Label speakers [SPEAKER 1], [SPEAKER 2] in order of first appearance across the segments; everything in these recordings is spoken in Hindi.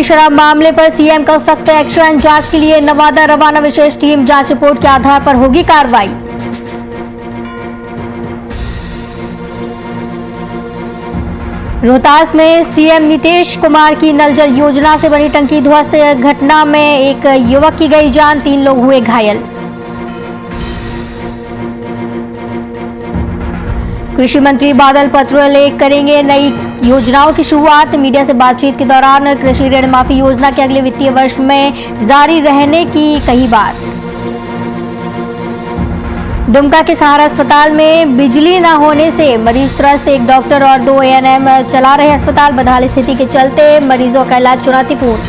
[SPEAKER 1] शराब मामले पर सीएम का सख्त एक्शन, जांच के लिए नवादा रवाना विशेष टीम, जांच रिपोर्ट के आधार पर होगी कार्रवाई। रोहतास में सीएम नीतीश कुमार की नल जल योजना से बनी टंकी ध्वस्त, घटना में एक युवक की गई जान, 3 लोग हुए घायल। कृषि मंत्री बादल पत्रलेख करेंगे नई योजनाओं की शुरुआत। मीडिया से बातचीत के दौरान कृषि ऋण माफी योजना के अगले वित्तीय वर्ष में जारी रहने की कही बात। दुमका के सहारा अस्पताल में बिजली न होने से मरीज त्रस्त, एक डॉक्टर और 2 एएनएम चला रहे अस्पताल। बदहाल स्थिति के चलते मरीजों का इलाज चुनौतीपूर्ण।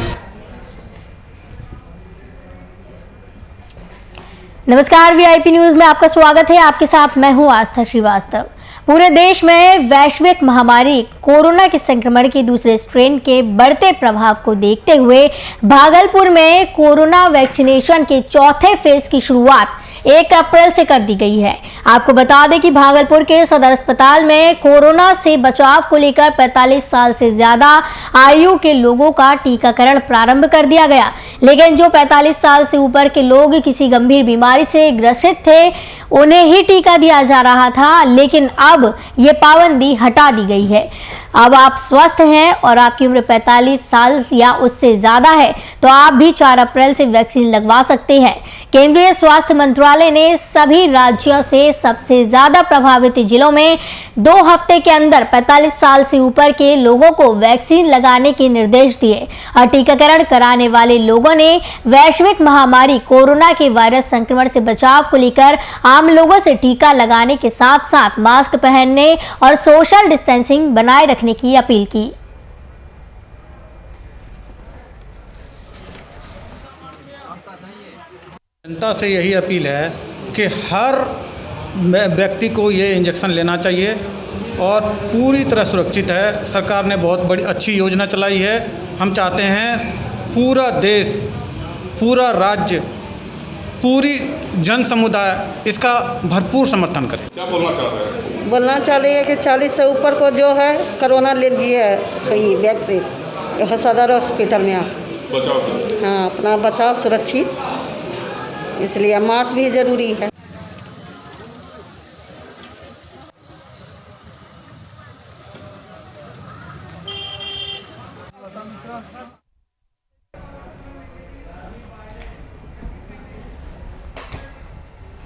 [SPEAKER 1] नमस्कार, वीआईपी न्यूज में आपका स्वागत है। आपके साथ मैं हूं आस्था श्रीवास्तव। पूरे देश में वैश्विक महामारी कोरोना के संक्रमण के दूसरे स्ट्रेन के बढ़ते प्रभाव को देखते हुए भागलपुर में कोरोना वैक्सीनेशन के चौथे फेज की शुरुआत 1 अप्रैल से कर दी गई है। आपको बता दें कि भागलपुर के सदर अस्पताल में कोरोना से बचाव को लेकर 45 साल से ज्यादा आयु के लोगों का टीकाकरण प्रारंभ कर दिया गया, लेकिन जो 45 साल से ऊपर के लोग किसी गंभीर बीमारी से ग्रसित थे उन्हें ही टीका दिया जा रहा था, लेकिन अब ये पाबंदी हटा दी गई है। अब आप स्वस्थ हैं और आपकी उम्र 45 साल या उससे ज्यादा है तो आप भी 4 अप्रैल से वैक्सीन लगवा सकते हैं। केंद्रीय स्वास्थ्य मंत्रालय ने सभी राज्यों से सबसे ज्यादा प्रभावित जिलों में 2 हफ्ते के अंदर 45 साल से ऊपर के लोगों को वैक्सीन लगाने के निर्देश दिए और टीकाकरण कराने वाले लोगों ने वैश्विक महामारी कोरोना के वायरस संक्रमण से बचाव को लेकर आम लोगों से टीका लगाने के साथ साथ मास्क पहनने और सोशल डिस्टेंसिंग बनाए रखने की अपील की।
[SPEAKER 2] जनता से यही अपील है कि हर व्यक्ति को ये इंजेक्शन लेना चाहिए और पूरी तरह सुरक्षित है। सरकार ने बहुत बड़ी अच्छी योजना चलाई है। हम चाहते हैं पूरा देश, पूरा राज्य, पूरी जन समुदाय इसका भरपूर समर्थन करे।
[SPEAKER 3] क्या बोलना चाह रहे हैं?
[SPEAKER 4] बोलना चाह रही है कि 40 से ऊपर को जो है कोरोना ले लिए है सही वैक्सीन सदर हॉस्पिटल में आकर
[SPEAKER 3] बचाव करें।
[SPEAKER 4] हाँ, अपना बचाव सुरक्षित, इसलिए मास्क भी जरूरी है।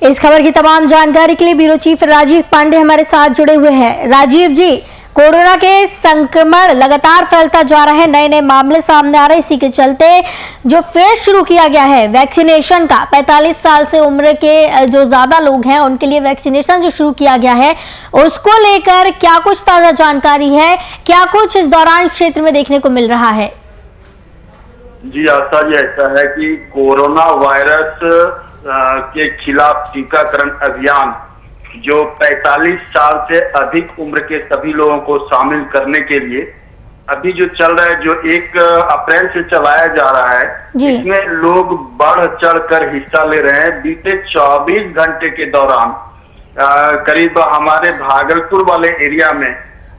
[SPEAKER 1] इस खबर की तमाम जानकारी के लिए ब्यूरो चीफ राजीव पांडे हमारे साथ जुड़े हुए हैं। राजीव जी, कोरोना के संक्रमण लगातार फैलता जा रहा है, नए नए मामले सामने आ रहे हैं। इसी के चलते जो फेज शुरू किया गया है वैक्सीनेशन का, 45 साल से उम्र के जो ज्यादा लोग हैं उनके लिए वैक्सीनेशन जो शुरू किया गया है, उसको लेकर क्या कुछ ताजा जानकारी है, क्या कुछ इस दौरान क्षेत्र में देखने को मिल रहा है?
[SPEAKER 5] जी आशा जी, ऐसा है कि कोरोना वायरस के खिलाफ टीकाकरण अभियान जो 45 साल से अधिक उम्र के सभी लोगों को शामिल करने के लिए अभी जो चल रहा है, जो 1 अप्रैल से चलाया जा रहा है, इसमें लोग बढ़ चढ़ कर हिस्सा ले रहे हैं। बीते 24 घंटे के दौरान करीब हमारे भागलपुर वाले एरिया में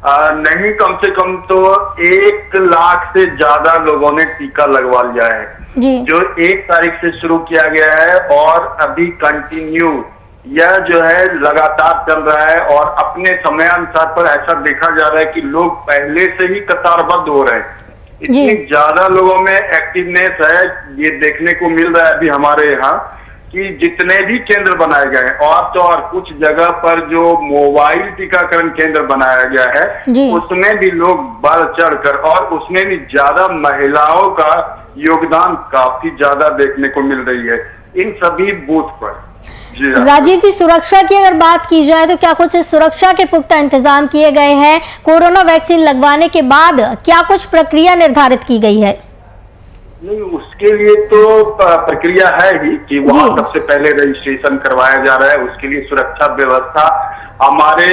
[SPEAKER 5] नहीं कम से कम तो 1 लाख से ज्यादा लोगों ने टीका लगवा लिया है, जो 1 तारीख से शुरू किया गया है और अभी कंटिन्यू यह जो है लगातार चल रहा है। और अपने समयानुसार पर ऐसा देखा जा रहा है कि लोग पहले से ही कतारबद्ध हो रहे हैं। इतनी ज्यादा लोगों में एक्टिवनेस है, ये देखने को मिल रहा है अभी हमारे यहाँ कि जितने भी केंद्र बनाए गए हैं, और तो और कुछ जगह पर जो मोबाइल टीकाकरण केंद्र बनाया गया है उसमें भी लोग बढ़ चढ़ कर, और उसमें भी ज्यादा महिलाओं का योगदान काफी ज्यादा देखने को मिल रही है इन सभी बूथ पर।
[SPEAKER 1] राजीव जी, सुरक्षा की अगर बात की जाए तो क्या कुछ सुरक्षा के पुख्ता इंतजाम किए गए हैं? कोरोना वैक्सीन लगवाने के बाद क्या कुछ प्रक्रिया निर्धारित की गई है?
[SPEAKER 5] नहीं, उसके लिए तो प्रक्रिया है ही कि वहाँ सबसे पहले रजिस्ट्रेशन करवाया जा रहा है। उसके लिए सुरक्षा व्यवस्था हमारे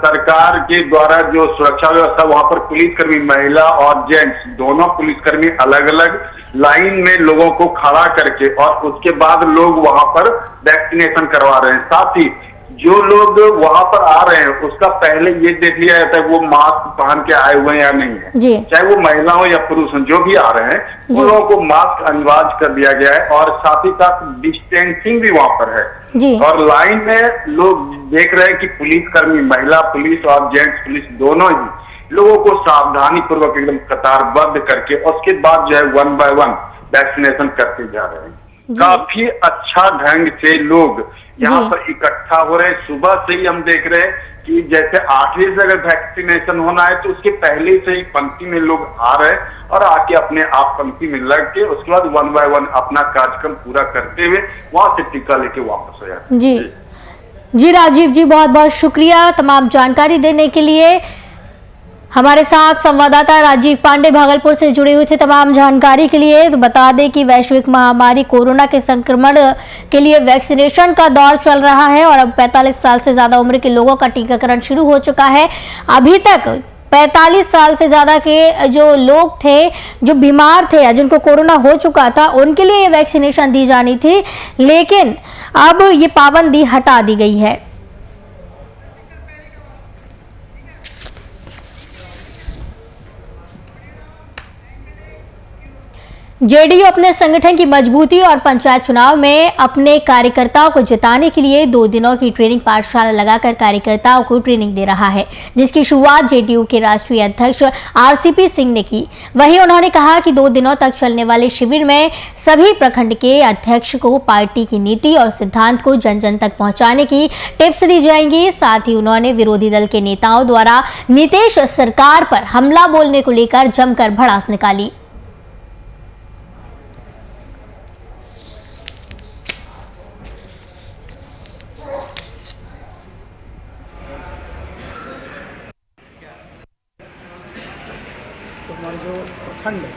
[SPEAKER 5] सरकार के द्वारा जो सुरक्षा व्यवस्था, वहाँ पर पुलिसकर्मी महिला और जेंट्स दोनों पुलिसकर्मी अलग अलग लाइन में लोगों को खड़ा करके और उसके बाद लोग वहाँ पर वैक्सीनेशन करवा रहे हैं। साथ ही जो लोग वहां पर आ रहे हैं उसका पहले ये देख लिया जाता है वो मास्क पहन के आए हुए हैं या नहीं
[SPEAKER 1] जी।
[SPEAKER 5] है, चाहे वो महिला हो या पुरुष हो, जो भी आ रहे हैं उन लोगों को मास्क अनिवार्य कर दिया गया है और साथ ही साथ डिस्टेंसिंग भी वहां पर है
[SPEAKER 1] जी।
[SPEAKER 5] और लाइन में लोग देख रहे हैं कि पुलिसकर्मी, महिला पुलिस और जेंट्स पुलिस दोनों ही लोगों को सावधानी पूर्वक एकदम कतारबद्ध करके उसके बाद जो है 1 बाय 1 वैक्सीनेशन करते जा रहे हैं। काफी अच्छा ढंग से लोग यहाँ पर इकट्ठा हो रहे हैं। सुबह से ही हम देख रहे हैं कि जैसे 8 बजे से अगर वैक्सीनेशन होना है तो उसके पहले से ही पंक्ति में लोग आ रहे हैं और आके अपने आप पंक्ति में लग के उसके बाद 1 बाय 1 अपना कार्यक्रम पूरा करते हुए वहां से टीका लेके वापस हो जाते हैं।
[SPEAKER 1] जी राजीव जी, बहुत बहुत शुक्रिया तमाम जानकारी देने के लिए। हमारे साथ संवाददाता राजीव पांडे भागलपुर से जुड़े हुए थे तमाम जानकारी के लिए। तो बता दें कि वैश्विक महामारी कोरोना के संक्रमण के लिए वैक्सीनेशन का दौर चल रहा है और अब 45 साल से ज्यादा उम्र के लोगों का टीकाकरण शुरू हो चुका है। अभी तक 45 साल से ज्यादा के जो लोग थे, जो बीमार थे या जिनको कोरोना हो चुका था, उनके लिए ये वैक्सीनेशन दी जानी थी, लेकिन अब ये पाबंदी हटा दी गई है। जेडीयू अपने संगठन की मजबूती और पंचायत चुनाव में अपने कार्यकर्ताओं को जिताने के लिए 2 दिनों की ट्रेनिंग पाठशाला लगाकर कार्यकर्ताओं को ट्रेनिंग दे रहा है, जिसकी शुरुआत जेडीयू के राष्ट्रीय अध्यक्ष आरसीपी सिंह ने की। वहीं उन्होंने कहा कि 2 दिनों तक चलने वाले शिविर में सभी प्रखंड के अध्यक्ष को पार्टी की नीति और सिद्धांत को जन जन तक पहुंचाने की टिप्स दी जाएंगी। साथ ही उन्होंने विरोधी दल के नेताओं द्वारा नीतीश सरकार पर हमला बोलने को लेकर जमकर भड़ास निकाली।
[SPEAKER 3] हमारे जो प्रखंड है,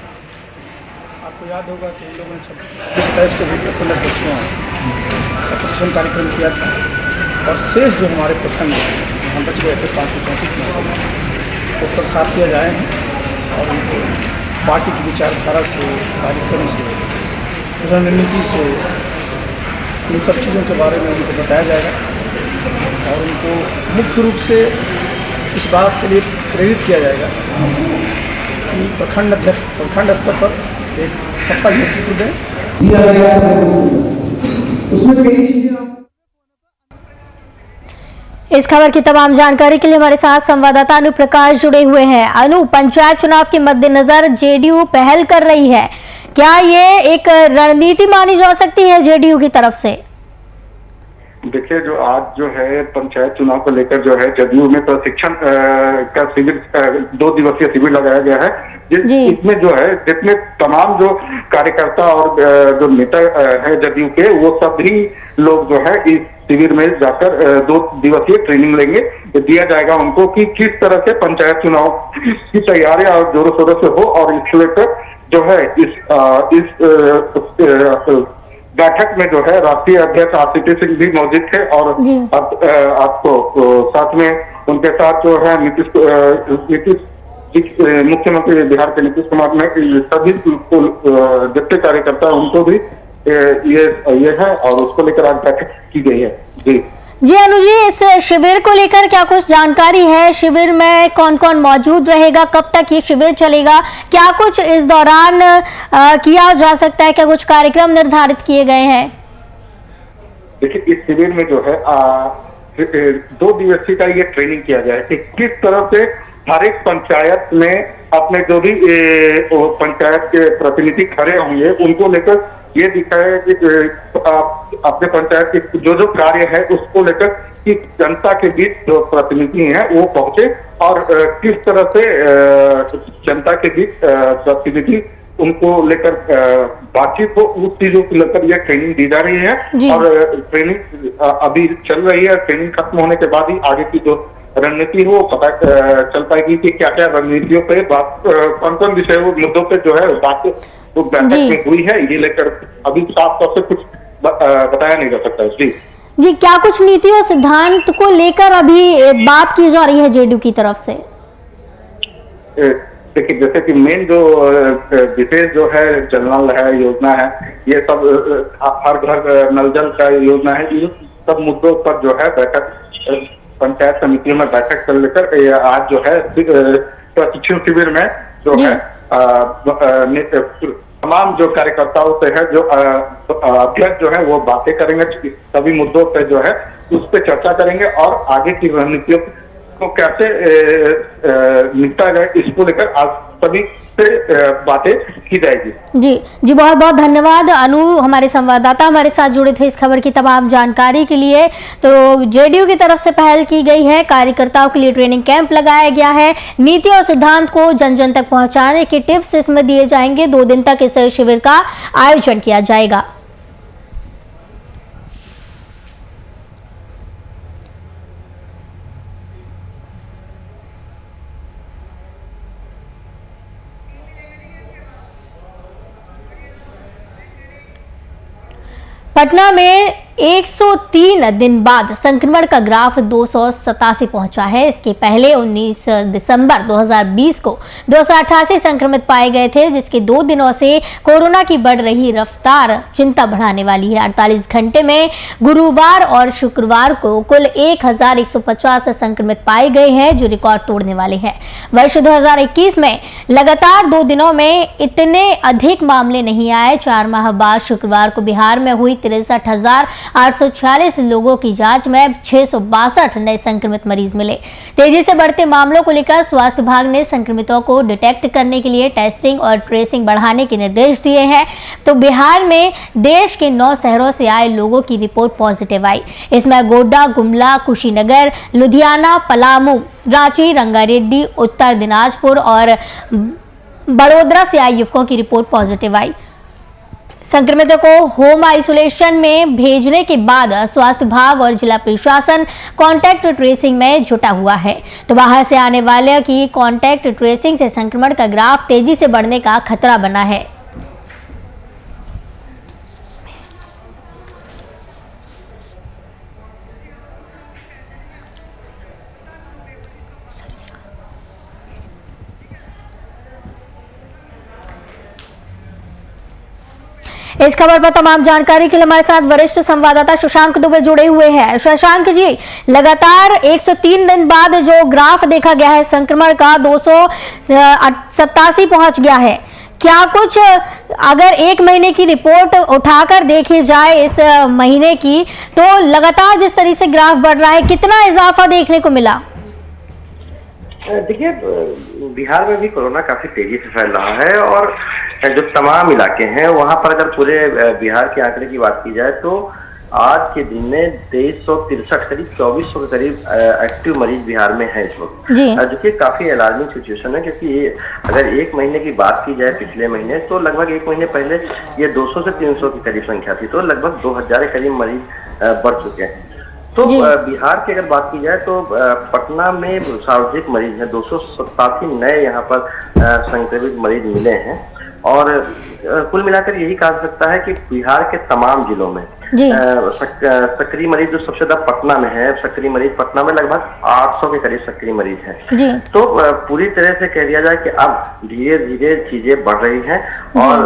[SPEAKER 3] आपको याद होगा कि इन लोगों ने 26-27 को भी प्रखंड अध्यक्षों का प्रशिक्षण कार्यक्रम किया था और शेष जो हमारे प्रखंड यहाँ बच गए थे 534 में से, वो सब साथी जाए हैं और उनको पार्टी की विचारधारा से, कार्यक्रम से, रणनीति से, इन सब चीज़ों के बारे में उनको बताया जाएगा और उनको मुख्य रूप से इस बात के लिए प्रेरित किया जाएगा कि प्रखंड अध्यक्ष प्रखंड स्तर पर एक सफल नेतृत्व दें। उसमें कई चीजें
[SPEAKER 1] इस खबर की तमाम जानकारी के लिए हमारे साथ संवाददाता अनु प्रकाश जुड़े हुए हैं। अनु, पंचायत चुनाव के मद्देनजर जेडीयू पहल कर रही है, क्या ये एक रणनीति मानी जा सकती है जेडीयू की तरफ से?
[SPEAKER 5] देखिए, जो आज जो है पंचायत चुनाव को लेकर जो है जदयू में प्रशिक्षण का शिविर 2 दिवसीय शिविर लगाया गया है, इसमें जो है जितने तमाम जो कार्यकर्ता और जो नेता है जदयू के, वो सभी लोग जो है इस शिविर में जाकर 2 दिवसीय ट्रेनिंग लेंगे। दिया जाएगा उनको कि किस तरह से पंचायत चुनाव की तैयारियां और जोरों शोरों से हो और इसको लेकर जो है इस बैठक में जो है राष्ट्रीय अध्यक्ष आरसीपी सिंह भी मौजूद थे और आपको साथ में उनके साथ जो है नीतीश मुख्यमंत्री बिहार के नीतीश कुमार ने सभी जितने कार्यकर्ता उनको भी ये है और उसको लेकर आज बैठक की गई है। जी
[SPEAKER 1] अनु जी, इस शिविर को लेकर क्या कुछ जानकारी है? शिविर में कौन कौन मौजूद रहेगा, कब तक ये शिविर चलेगा, क्या कुछ इस दौरान किया जा सकता है, क्या कुछ कार्यक्रम निर्धारित किए गए हैं?
[SPEAKER 5] देखिए, इस शिविर में जो है 2 दिवसीय का ये ट्रेनिंग किया गया है कि किस तरह से हर एक पंचायत में अपने जो भी पंचायत के प्रतिनिधि खड़े होंगे उनको लेकर ये दिखाया कि अपने पंचायत के जो कार्य है उसको लेकर कि जनता के बीच जो प्रतिनिधि हैं वो पहुंचे और किस तरह से जनता के बीच प्रतिनिधि उनको लेकर बातचीत हो, उस चीजों को लेकर यह ट्रेनिंग दी जा रही है और ट्रेनिंग अभी चल रही है। ट्रेनिंग खत्म होने के बाद ही आगे की जो रणनीति हो पता चल पाएगी कि क्या क्या रणनीतियों पे बात, कौन कौन विषय मुद्दों पे जो है बात तो बैठक में हुई है, ये लेकर अभी साफ तौर से कुछ बताया नहीं जा सकता है।
[SPEAKER 1] जी, क्या कुछ नीति और सिद्धांत को लेकर अभी बात की जा रही है जेडीयू की तरफ से?
[SPEAKER 5] देखिए, जैसे कि मेन जो विशेष जो है जल नल है योजना है, ये सब हर घर नल जल का योजना है, सब मुद्दों पर जो है बैठक पंचायत समितियों में बैठक कर लेकर आज जो है प्रशिक्षण शिविर में जो है तमाम जो कार्यकर्ताओं से है जो अध्यक्ष जो है वो बातें करेंगे, सभी मुद्दों पे जो है उस पर चर्चा करेंगे और आगे की रणनीतियों को कैसे निपटा जाए इसको लेकर आज सभी से बातें की जाएगी।
[SPEAKER 1] जी बहुत बहुत धन्यवाद अनु, हमारे संवाददाता हमारे साथ जुड़े थे इस खबर की तमाम जानकारी के लिए। तो जेडीयू की तरफ से पहल की गई है, कार्यकर्ताओं के लिए ट्रेनिंग कैंप लगाया गया है, नीति और सिद्धांत को जन जन तक पहुंचाने के टिप्स इसमें दिए जाएंगे। 2 दिन तक इस शिविर का आयोजन किया जाएगा। पटना में 103 दिन बाद संक्रमण का ग्राफ 287 पहुंचा है। इसके पहले 19 दिसंबर 2020 को 288 संक्रमित पाए गए थे, जिसके 2 दिनों से कोरोना की बढ़ रही रफ्तार चिंता बढ़ाने वाली है। 48 घंटे में गुरुवार और शुक्रवार को कुल 1150 संक्रमित पाए गए हैं, जो रिकॉर्ड तोड़ने वाले हैं। वर्ष 2021 में लगातार 2 दिनों में इतने अधिक मामले नहीं आए। 4 माह बाद शुक्रवार को बिहार में हुई 63,846 लोगों की जांच में 662 नए संक्रमित मरीज मिले। तेजी से बढ़ते मामलों को लेकर स्वास्थ्य विभाग ने संक्रमितों को डिटेक्ट करने के लिए टेस्टिंग और ट्रेसिंग बढ़ाने के निर्देश दिए हैं। तो बिहार में देश के 9 शहरों से आए लोगों की रिपोर्ट पॉजिटिव आई। इसमें गोड्डा, गुमला, कुशीनगर, लुधियाना, पलामू, रांची, रंगारेड्डी, उत्तर दिनाजपुर और बड़ोदरा से आए युवकों की रिपोर्ट पॉजिटिव आई। संक्रमितों को होम आइसोलेशन में भेजने के बाद स्वास्थ्य विभाग और जिला प्रशासन कॉन्टैक्ट ट्रेसिंग में जुटा हुआ है। तो बाहर से आने वाले की कॉन्टैक्ट ट्रेसिंग से संक्रमण का ग्राफ तेजी से बढ़ने का खतरा बना है। इस खबर पर तमाम जानकारी के लिए हमारे साथ वरिष्ठ संवाददाता शशांक दुबे जुड़े हुए हैं। शशांक जी, लगातार 103 दिन बाद जो ग्राफ देखा गया है संक्रमण का 287 पहुंच गया है, क्या कुछ अगर 1 महीने की रिपोर्ट उठाकर देखी जाए इस महीने की, तो लगातार जिस तरह से ग्राफ बढ़ रहा है, कितना इजाफा देखने को मिला?
[SPEAKER 6] देखिए, बिहार में भी कोरोना काफी तेजी से फैल रहा है और जो तमाम इलाके हैं वहां पर अगर पूरे बिहार के आंकड़े की बात की जाए तो आज के दिन में 2363 करीब 2400 के करीब एक्टिव मरीज बिहार में है इस वक्त, जो कि काफी अलार्मिंग सिचुएशन है। क्योंकि अगर 1 महीने की बात की जाए पिछले महीने, तो लगभग 1 महीने पहले ये 200 से 300 के करीब संख्या थी, तो लगभग 2000 के करीब मरीज बढ़ चुके हैं। तो बिहार की अगर बात की जाए तो पटना में सर्वाधिक मरीज है, 287 नए यहाँ पर संक्रमित मरीज मिले हैं और कुल मिलाकर यही कहा जा सकता है कि बिहार के तमाम जिलों में सक्रिय मरीज जो सबसे ज्यादा पटना में है, सक्रिय मरीज पटना में लगभग 800 के करीब सक्रिय मरीज हैं। तो पूरी तरह से कह दिया जाए कि अब धीरे धीरे चीजें बढ़ रही हैं और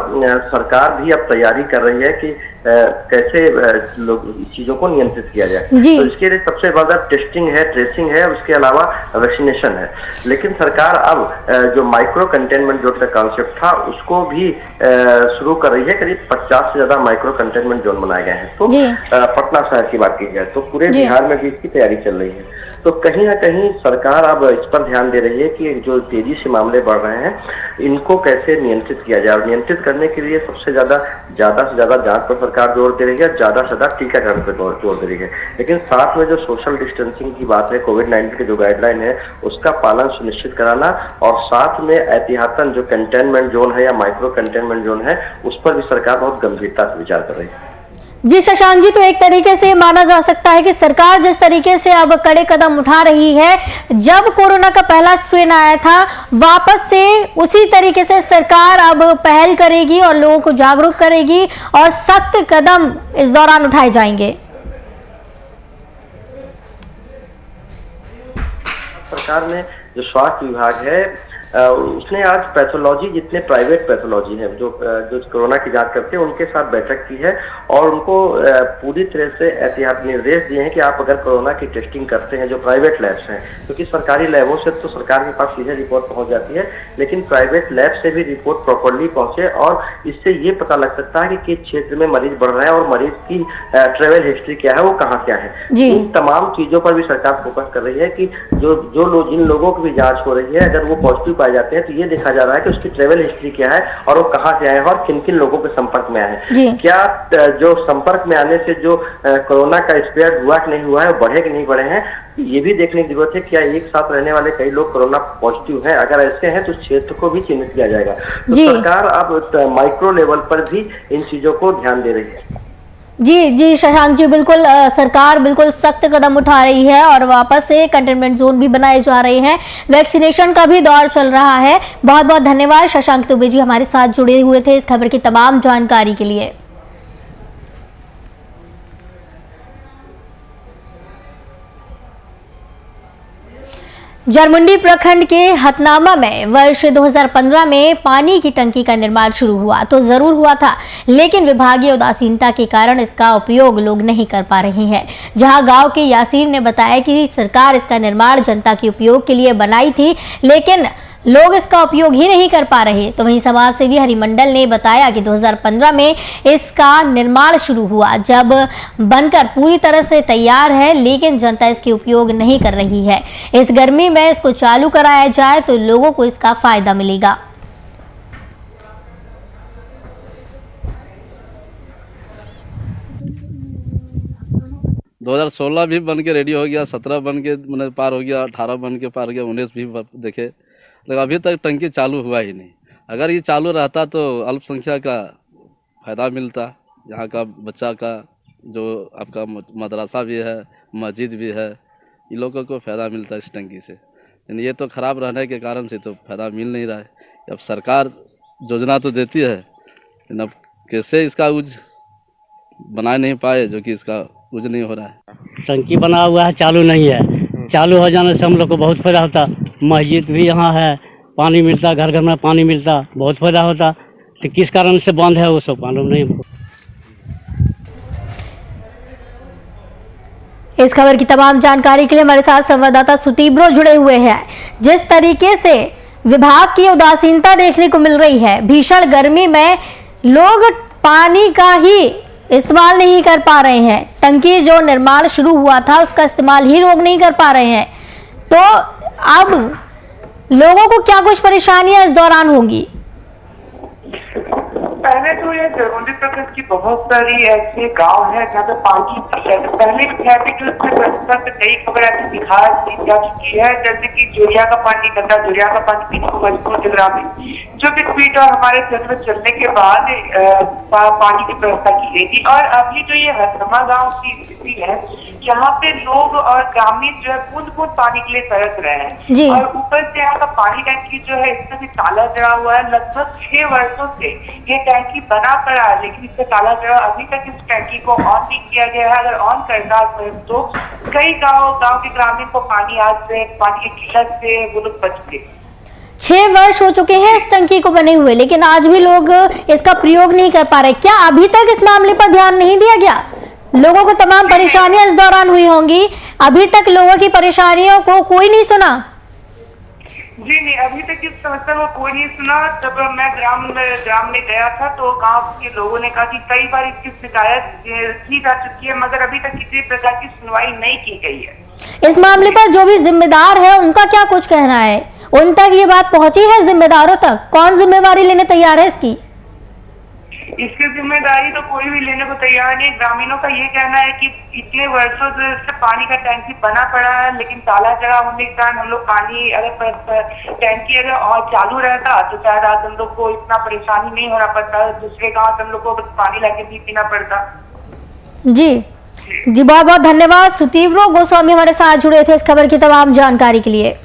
[SPEAKER 6] सरकार भी अब तैयारी कर रही है कि कैसे लोग चीजों को नियंत्रित किया जाए। तो इसके लिए सबसे ज्यादा टेस्टिंग है, ट्रेसिंग है, उसके अलावा वैक्सीनेशन है। लेकिन सरकार अब जो माइक्रो कंटेनमेंट जोन का कॉन्सेप्ट था उसको भी शुरू कर रही है। करीब 50 से ज्यादा माइक्रो कंटेनमेंट जोन बनाए गए हैं। तो पटना शहर की बात की जाए तो पूरे बिहार में भी इसकी तैयारी चल रही है। तो कहीं ना कहीं सरकार अब इस पर ध्यान दे रही है कि जो तेजी से मामले बढ़ रहे हैं इनको कैसे नियंत्रित किया जाए। और नियंत्रित करने के लिए सबसे ज्यादा से ज्यादा जांच पर सरकार जोर दे रही है, ज्यादा से ज्यादा टीकाकरण पर जोर दे रही है। लेकिन साथ में जो सोशल डिस्टेंसिंग की बात है, कोविड-19 के जो गाइडलाइन है उसका पालन सुनिश्चित कराना और साथ में एहतियातन जो कंटेनमेंट जोन है या माइक्रो कंटेनमेंट जोन है उस पर भी सरकार बहुत गंभीरता से विचार कर रही है।
[SPEAKER 1] जी शशांक जी, तो एक तरीके से माना जा सकता है कि सरकार जिस तरीके से अब कड़े कदम उठा रही है, जब कोरोना का पहला स्ट्रेन आया था वापस से उसी तरीके से सरकार अब पहल करेगी और लोगों को जागरूक करेगी और सख्त कदम इस दौरान उठाए जाएंगे।
[SPEAKER 6] सरकार ने जो स्वास्थ्य विभाग है उसने आज पैथोलॉजी, जितने प्राइवेट पैथोलॉजी हैं जो कोरोना की जांच करते हैं, उनके साथ बैठक की है और उनको पूरी तरह से एहतियात निर्देश दिए हैं कि आप अगर कोरोना की टेस्टिंग करते हैं जो प्राइवेट लैब्स हैं, क्योंकि सरकारी लैबों से तो सरकार के पास सीधे रिपोर्ट पहुंच जाती है, लेकिन प्राइवेट लैब से भी रिपोर्ट प्रॉपरली पहुंचे और इससे ये पता लग सकता है कि किस क्षेत्र में मरीज बढ़ रहा है और मरीज की ट्रेवल हिस्ट्री क्या है, वो कहाँ क्या है। इन तमाम चीजों पर भी सरकार फोकस कर रही है कि जिन लोगों की भी जांच हो रही है, अगर वो पॉजिटिव पाए जाते हैं तो ये देखा जा रहा है कि उसकी ट्रेवल हिस्ट्री क्या है और वो कहाँ से आए हैं और किन किन लोगों के संपर्क में आए हैं। क्या जो संपर्क में आने से जो कोरोना का स्प्रेड हुआ कि नहीं हुआ है, बढ़े कि नहीं बढ़े हैं, ये भी देखने की जरूरत है। क्या एक साथ रहने वाले कई लोग कोरोना पॉजिटिव हैं, अगर ऐसे हैं तो क्षेत्र को भी चिन्हित किया जाएगा। तो सरकार अब माइक्रो लेवल पर भी इन चीजों को ध्यान दे रही है।
[SPEAKER 1] जी शशांक जी, बिल्कुल सरकार बिल्कुल सख्त कदम उठा रही है और वापस से कंटेनमेंट जोन भी बनाए जा रहे हैं, वैक्सीनेशन का भी दौर चल रहा है। बहुत बहुत धन्यवाद शशांक दुबे जी, हमारे साथ जुड़े हुए थे इस खबर की तमाम जानकारी के लिए। जरमुंडी प्रखंड के हथनामा में वर्ष 2015 में पानी की टंकी का निर्माण शुरू हुआ तो जरूर हुआ था, लेकिन विभागीय उदासीनता के कारण इसका उपयोग लोग नहीं कर पा रहे हैं। जहां गांव के यासीर ने बताया कि सरकार इसका निर्माण जनता के उपयोग के लिए बनाई थी, लेकिन लोग इसका उपयोग ही नहीं कर पा रहे। तो वहीं समाज सेवी हरिमंडल ने बताया कि 2015 में इसका निर्माण शुरू हुआ, जब बनकर पूरी तरह से तैयार है, लेकिन जनता इसके उपयोग नहीं कर रही है। इस गर्मी में इसको चालू कराया जाए तो लोगों को इसका फायदा मिलेगा।
[SPEAKER 7] दो 2016 भी बन के रेडी हो गया, 17 बन के मैंने पार हो गया, 18 बन के पार हो गया, 19 भी देखे, लेकिन अभी तक टंकी चालू हुआ ही नहीं। अगर ये चालू रहता तो अल्पसंख्यक का फ़ायदा मिलता, यहाँ का बच्चा का, जो आपका मदरसा भी है, मस्जिद भी है, इन लोगों को फ़ायदा मिलता इस टंकी से। लेकिन ये तो ख़राब रहने के कारण से तो फ़ायदा मिल नहीं रहा है। अब सरकार योजना तो देती है, लेकिन अब कैसे इसका यूज बना नहीं पाए, जो कि इसका यूज नहीं हो रहा है।
[SPEAKER 8] टंकी बना हुआ है, चालू नहीं है। चालू हो जाने से हम लोग को बहुत फ़ायदा होता। मस्जिद भी यहाँ है, पानी मिलता, घर घर में पानी मिलता, बहुत फ़ायदा होता। तो किस कारण से बंद है वो सब मालूम नहीं हमको।
[SPEAKER 1] इस खबर की तमाम जानकारी के लिए हमारे साथ संवाददाता सुतीब्रो जुड़े हुए हैं। जिस तरीके से विभाग की उदासीनता देखने को मिल रही है, भीषण गर्मी में लोग पानी का ही इस्तेमाल नहीं कर पा रहे हैं। टंकी जो निर्माण शुरू हुआ था उसका इस्तेमाल ही लोग नहीं कर पा रहे हैं, तो अब लोगों को क्या कुछ परेशानियां इस दौरान होंगी?
[SPEAKER 9] पहले तो ये जरमुंडी प्रखंड की बहुत सारी ऐसे गांव है जहाँ पे पानी पहले पे कई खबर ऐसी दिखा जा चुकी है, जैसे कि जोरिया का पानी, गंदा जोरिया का पानी पीने को मजबूर जिला में, जो कि ट्वीट और हमारे जन्म चलने के बाद पानी की व्यवस्था की गई थी। और अभी जो ये हथनमा गाँव की स्थिति है, यहाँ पे लोग और ग्रामीण जो है बूंद बूंद पानी के लिए तरस रहे हैं, और ऊपर से यहाँ का पानी टैंकी जो है इसमें भी ताला जड़ा हुआ है। लगभग 6 वर्षों से ये टैंकी बना पड़ा है, लेकिन इससे ताला जड़ा, अभी तक इस टैंकी को ऑन नहीं किया गया है। अगर ऑन करता तो कई गांव के ग्रामीण को पानी की किल्लत से वो लोग बचते।
[SPEAKER 1] 6 वर्ष हो चुके हैं इस टंकी को बने हुए, लेकिन आज भी लोग इसका प्रयोग नहीं कर पा रहे। क्या अभी तक इस मामले पर ध्यान नहीं दिया गया? लोगों को तमाम परेशानियां इस दौरान हुई होंगी, अभी तक लोगों की परेशानियों को कोई नहीं सुना?
[SPEAKER 9] जी नहीं, अभी तक इस समस्या को कोई नहीं सुना। जब मैं ग्राम में गया था तो गांव के लोगों ने कहा कि कई बार इसकी शिकायत की जा चुकी है, मगर अभी तक किसी प्रकार की सुनवाई नहीं की गई है।
[SPEAKER 1] इस मामले पर जो भी जिम्मेदार है उनका क्या कुछ कहना है? उन तक ये बात पहुंची है? जिम्मेदारों तक कौन जिम्मेवारी लेने तैयार है इसकी?
[SPEAKER 9] इसकी जिम्मेदारी तो कोई भी लेने को तैयार नहीं। ग्रामीणों का ये कहना है कि इतने वर्षों से पानी का टैंकी बना पड़ा है, लेकिन ताला जड़ा होने के कारण हम लोग पानी, अगर टैंकी अगर और चालू रहता तो शायद आज हम लोग को इतना परेशानी नहीं होना पड़ता। दूसरे गांव से हम लोग को पानी लाके भी पीना पड़ता।
[SPEAKER 1] जी बहुत बहुत धन्यवाद। सुतीव्रो गोस्वामी हमारे साथ जुड़े थे इस खबर की तमाम जानकारी के लिए।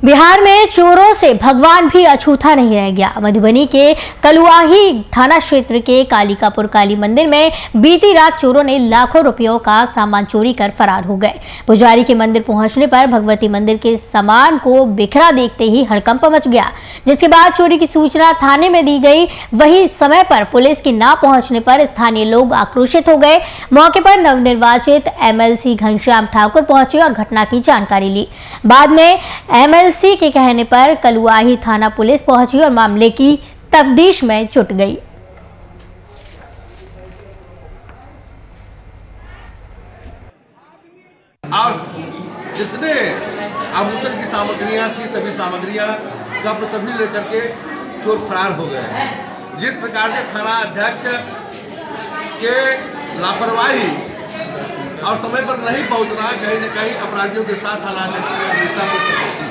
[SPEAKER 1] बिहार में चोरों से भगवान भी अछूता नहीं रह गया। मधुबनी के कलुआही थाना क्षेत्र के कालिकापुर काली मंदिर में बीती रात चोरों ने लाखों रुपयों का सामान चोरी कर फरार हो गए। पुजारी के मंदिर पहुंचने पर भगवती मंदिर के सामान को बिखरा देखते ही हड़कंप मच गया, जिसके बाद चोरी की सूचना थाने में दी गई। वहीं समय पर पुलिस की ना पहुंचने पर स्थानीय लोग आक्रोशित हो गए। मौके पर नवनिर्वाचित एमएलसी घनश्याम ठाकुर पहुंचे और घटना की जानकारी ली। बाद में एमएलसी के कहने पर कलुआही थाना पुलिस पहुंची और मामले की तफ्तीश में जुट गई।
[SPEAKER 10] और जितने आभूषण की सामग्रियां थी, सभी सामग्रियां सभी लेकर के चोर फरार हो गए। जिस प्रकार से थाना अध्यक्ष के लापरवाही और समय पर नहीं पहुंचना कहीं न कहीं अपराधियों के साथ थाना अध्यक्ष की गंभीरता को सपोर्टी।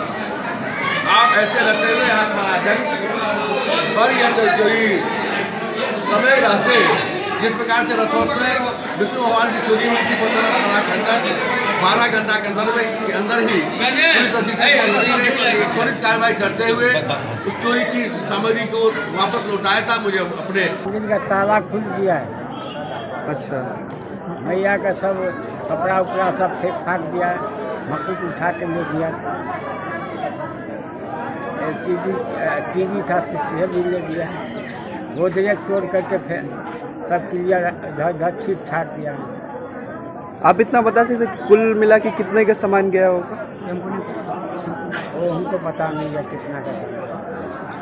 [SPEAKER 10] आप ऐसे रहते हुए यहाँ थाना अध्यक्ष पर यह जो समय रहते जिस प्रकार से रथोत्सव में विष्णु भगवान की चोरी हुई थी 12 घंटा के अंदर ही पुलिस अधीक्षक ने त्वरित कार्रवाई करते हुए उस चोरी की सामग्री को वापस लौटाया था। मुझे अपने
[SPEAKER 3] का ताला खुल गया है।
[SPEAKER 11] अच्छा,
[SPEAKER 3] भैया का सब कपड़ा उपड़ा सब फेंक फाक दिया, मकुट उठा के ले गया। टीवी था भी ले गया। गोदरेज तोड़ करके फिर सब क्लियर घर ठीक ठाक दिया।
[SPEAKER 11] आप इतना बता सकते कुल मिला के कितने का सामान गया होगा?
[SPEAKER 3] वो हमको पता नहीं है कितना का।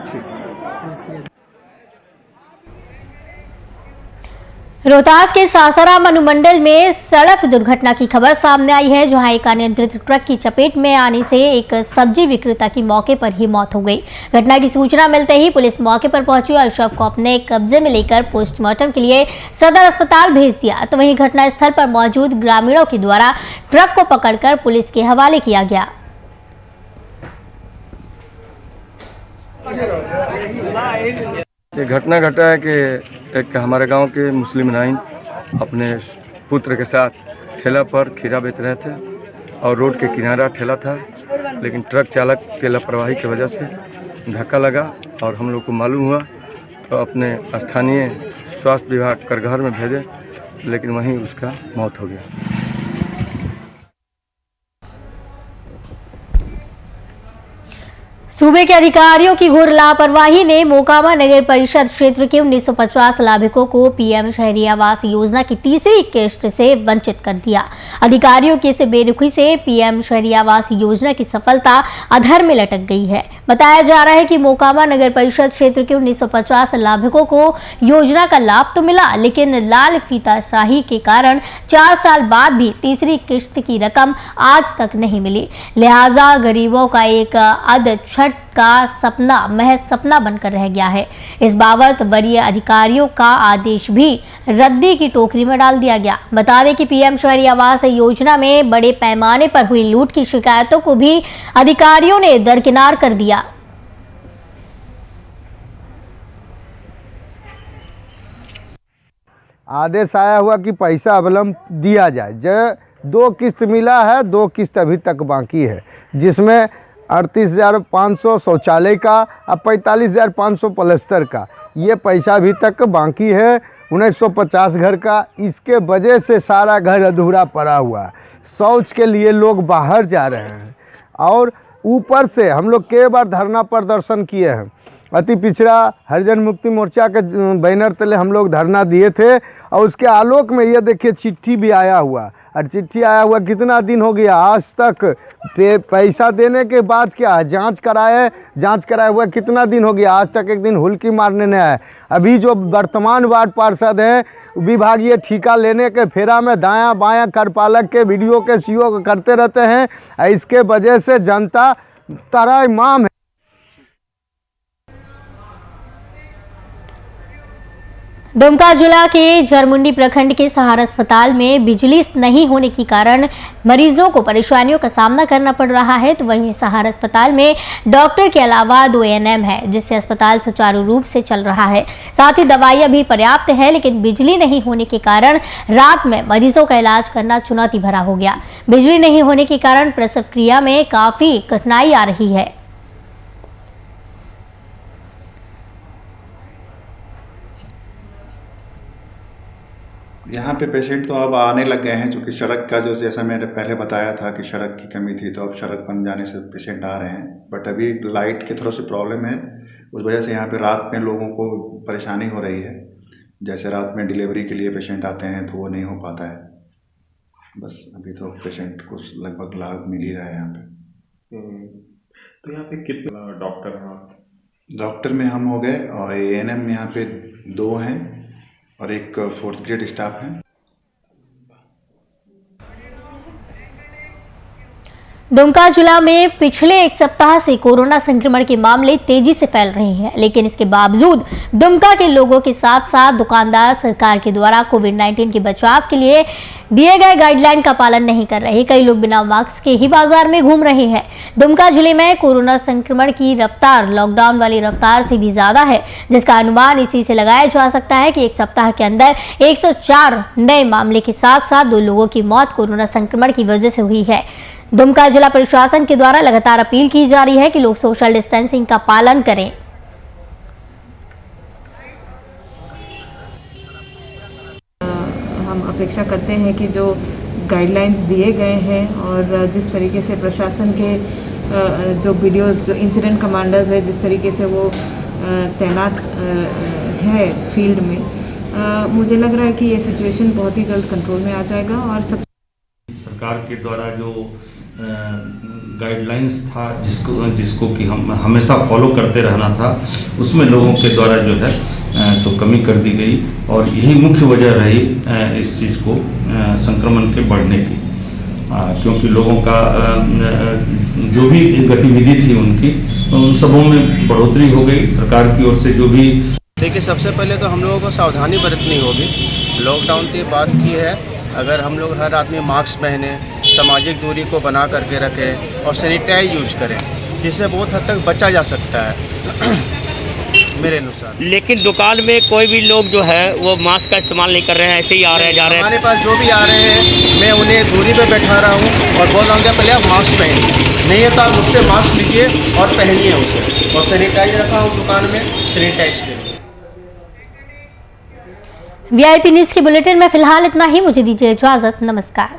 [SPEAKER 11] ठीक।
[SPEAKER 1] रोहतास के सासाराम अनुमंडल में सड़क दुर्घटना की खबर सामने आई है, जहां एक अनियंत्रित ट्रक की चपेट में आने से एक सब्जी विक्रेता की मौके पर ही मौत हो गई। घटना की सूचना मिलते ही पुलिस मौके पर पहुंची और शव को अपने कब्जे में लेकर पोस्टमार्टम के लिए सदर अस्पताल भेज दिया। तो वहीं घटनास्थल पर मौजूद ग्रामीणों के द्वारा ट्रक को पकड़कर पुलिस के हवाले किया गया।
[SPEAKER 12] ये घटना घटा है कि एक हमारे गांव के मुस्लिम नाइन अपने पुत्र के साथ ठेला पर खीरा बेच रहे थे और रोड के किनारा ठेला था, लेकिन ट्रक चालक के लापरवाही की वजह से धक्का लगा और हम लोग को मालूम हुआ तो अपने स्थानीय स्वास्थ्य विभाग करघर में भेजे, लेकिन वहीं उसका मौत हो गया।
[SPEAKER 1] सूबे के अधिकारियों की घोर लापरवाही ने मोकामा नगर परिषद क्षेत्र के 1950 लाभुकों को पीएम शहरी आवास योजना की तीसरी किश्त से वंचित कर दिया। अधिकारियों की इस बेरुखी से पीएम शहरी आवास योजना की सफलता अधर में लटक गई है। बताया जा रहा है कि मोकामा नगर परिषद क्षेत्र के 1950 लाभुकों को योजना का लाभ तो मिला, लेकिन लाल फीताशाही के कारण 4 साल बाद भी तीसरी किश्त की रकम आज तक नहीं मिली। लिहाजा गरीबों का एक अध का सपना महज सपना बनकर रह गया है। इस बाबत वरीय अधिकारियों का आदेश भी रद्दी की टोकरी में डाल दिया गया। बता दें कि पीएम शहरी आवास योजना में बड़े पैमाने पर हुई लूट की शिकायतों को भी अधिकारियों ने दरकिनार कर दिया।
[SPEAKER 13] आदेश आया हुआ कि पैसा अवलंब दिया जाए। जो 2 किस्त मिला है, 2 किस्त अभी तक बाकी है, जिसमें 38,500 शौचालय का और 45,500 पलस्तर का ये पैसा अभी तक बाकी है। 1950 घर का, इसके वजह से सारा घर अधूरा पड़ा हुआ है। शौच के लिए लोग बाहर जा रहे हैं और ऊपर से हम लोग कई बार धरना प्रदर्शन किए हैं। अति पिछड़ा हरिजन मुक्ति मोर्चा के बैनर तले हम लोग धरना दिए थे और उसके आलोक में ये देखिए चिट्ठी भी आया हुआ, और चिट्ठी आया हुआ कितना दिन हो गया, आज तक पैसा देने के बाद क्या जांच कराया हुआ कितना दिन हो गया, आज तक एक दिन हुल्की मारने नहीं आया। अभी जो वर्तमान वार्ड पार्षद हैं विभागीय ठेका लेने के फेरा में दायां बायां करपालक के वीडियो के सीओ करते रहते हैं। इसके वजह से जनता तराईमाम है।
[SPEAKER 1] दुमका जिला के झरमुंडी प्रखंड के सहारा अस्पताल में बिजली नहीं होने के कारण मरीजों को परेशानियों का सामना करना पड़ रहा है। तो वहीं सहारा अस्पताल में डॉक्टर के अलावा 2 ANM है, जिससे अस्पताल सुचारू रूप से चल रहा है। साथ ही दवाइयां भी पर्याप्त है, लेकिन बिजली नहीं होने के कारण रात में मरीजों का इलाज करना चुनौती भरा हो गया। बिजली नहीं होने के कारण प्रसव क्रिया में काफी कठिनाई आ रही है।
[SPEAKER 14] यहाँ पे पेशेंट तो अब आने लग गए हैं, क्योंकि सड़क का जो, जैसा मैंने पहले बताया था कि सड़क की कमी थी, तो अब सड़क बन जाने से पेशेंट आ रहे हैं। बट अभी लाइट की थोड़ा सी प्रॉब्लम है, उस वजह से यहाँ पे रात में लोगों को परेशानी हो रही है। जैसे रात में डिलीवरी के लिए पेशेंट आते हैं तो वो नहीं हो पाता है। बस अभी तो पेशेंट को लगभग लाभ मिल ही रहा है यहाँ पे।
[SPEAKER 15] तो यहाँ पे कितने डॉक्टर हैं?
[SPEAKER 14] डॉक्टर में हम हो गए और ANM में यहाँ पे 2 हैं और एक 4th ग्रेड स्टाफ है।
[SPEAKER 1] दुमका जिला में पिछले एक सप्ताह से कोरोना संक्रमण के मामले तेजी से फैल रहे हैं, लेकिन इसके बावजूद दुमका के लोगों के साथ साथ दुकानदार सरकार के द्वारा कोविड-19 के बचाव के लिए दिए गए गाइडलाइन का पालन नहीं कर रहे। कई लोग बिना मास्क के ही बाजार में घूम रहे हैं। दुमका जिले में कोरोना संक्रमण की रफ्तार लॉकडाउन वाली रफ्तार से भी ज्यादा है, जिसका अनुमान इसी से लगाया जा सकता है कि एक सप्ताह के अंदर 104 नए मामले के साथ साथ 2 लोगों की मौत कोरोना संक्रमण की वजह से हुई है। दुमका जिला प्रशासन के द्वारा लगातार अपील की जा रही है कि लोग सोशल डिस्टेंसिंग का पालन करें।
[SPEAKER 16] हम अपेक्षा करते हैं कि जो गाइडलाइंस दिए गए हैं और जिस तरीके से प्रशासन के जो वीडियोस, जो इंसिडेंट कमांडर्स है, जिस तरीके से वो तैनात है फील्ड में, मुझे लग रहा है कि ये सिचुएशन बहुत ही जल्द कंट्रोल में आ जाएगा। और
[SPEAKER 17] सरकार के द्वारा जो गाइडलाइंस था जिसको कि हम हमेशा फॉलो करते रहना था, उसमें लोगों के द्वारा जो है सो कमी कर दी गई और यही मुख्य वजह रही इस चीज़ को संक्रमण के बढ़ने की, क्योंकि लोगों का जो भी गतिविधि थी उनकी उन सबों में बढ़ोतरी हो गई। सरकार की ओर से जो भी,
[SPEAKER 18] देखिए, सबसे पहले तो हम लोगों को सावधानी बरतनी होगी। लॉकडाउन की बात की है, अगर हम लोग हर आदमी मास्क पहने, सामाजिक दूरी को बना करके रखें और सैनिटाइज यूज करें, जिससे बहुत हद तक बचा जा सकता है मेरे अनुसार।
[SPEAKER 8] लेकिन दुकान में कोई भी लोग जो है वो मास्क का इस्तेमाल नहीं कर रहे हैं, ऐसे ही आ रहे हैं, जा रहे हैं।
[SPEAKER 18] हमारे पास जो भी आ रहे हैं मैं उन्हें दूरी पे बैठा रहा हूँ और बोल रहा हूँ कि पहले आप मास्क पहनिए, नहीं है तो आप मुझसे मास्क लीजिए और पहनिए उसे, और सैनिटाइज रखा हूँ दुकान में, सैनिटाइज करिए।
[SPEAKER 1] VIP न्यूज के बुलेटिन में फिलहाल इतना ही। मुझे दीजिए इजाजत। नमस्कार।